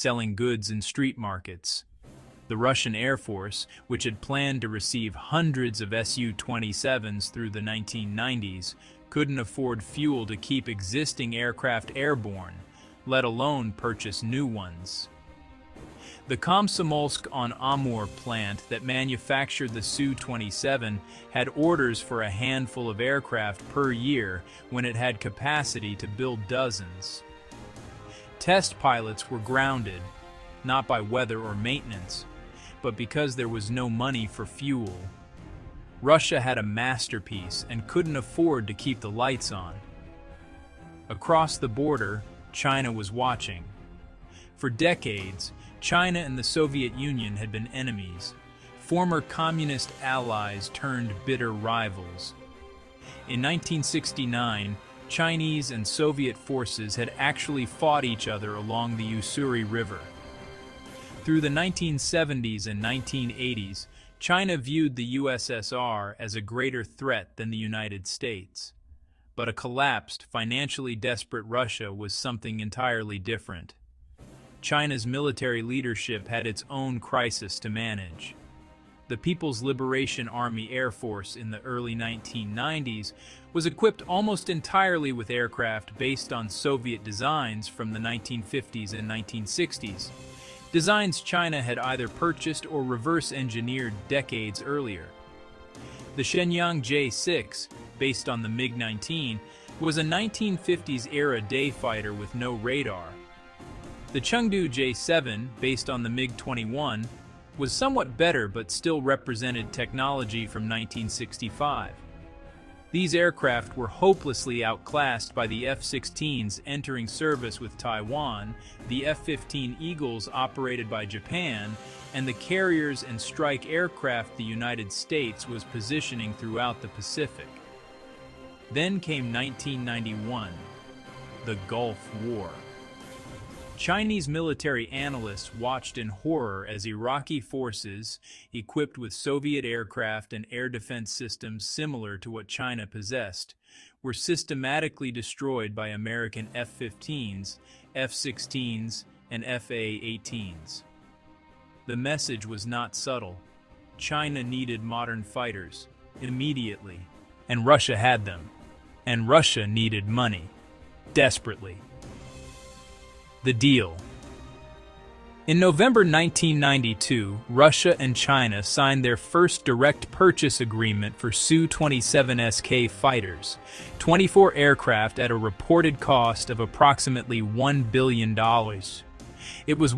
selling goods in street markets. The Russian Air Force, which had planned to receive hundreds of Su-27s through the 1990s, couldn't afford fuel to keep existing aircraft airborne, let alone purchase new ones. The Komsomolsk-on-Amur plant that manufactured the Su-27 had orders for a handful of aircraft per year when it had capacity to build dozens. Test pilots were grounded, not by weather or maintenance, but because there was no money for fuel. Russia had a masterpiece and couldn't afford to keep the lights on. Across the border, China was watching. For decades, China and the Soviet Union had been enemies, former communist allies turned bitter rivals. In 1969, Chinese and Soviet forces had actually fought each other along the Ussuri River. Through the 1970s and 1980s, China viewed the USSR as a greater threat than the United States. But a collapsed, financially desperate Russia was something entirely different. China's military leadership had its own crisis to manage. The People's Liberation Army Air Force in the early 1990s was equipped almost entirely with aircraft based on Soviet designs from the 1950s and 1960s. Designs China had either purchased or reverse-engineered decades earlier. The Shenyang J-6, based on the MiG-19, was a 1950s-era day fighter with no radar. The Chengdu J-7, based on the MiG-21, was somewhat better but still represented technology from 1965. These aircraft were hopelessly outclassed by the F-16s entering service with Taiwan, the F-15 Eagles operated by Japan, and the carriers and strike aircraft the United States was positioning throughout the Pacific. Then came 1991, the Gulf War. Chinese military analysts watched in horror as Iraqi forces, equipped with Soviet aircraft and air defense systems similar to what China possessed, were systematically destroyed by American F-15s, F-16s, and F-A-18s. The message was not subtle. China needed modern fighters, immediately, and Russia had them. And Russia needed money, desperately. The deal. In November 1992, Russia and China signed their first direct purchase agreement for Su-27Sk fighters, 24 aircraft at a reported cost of approximately $1 billion. It was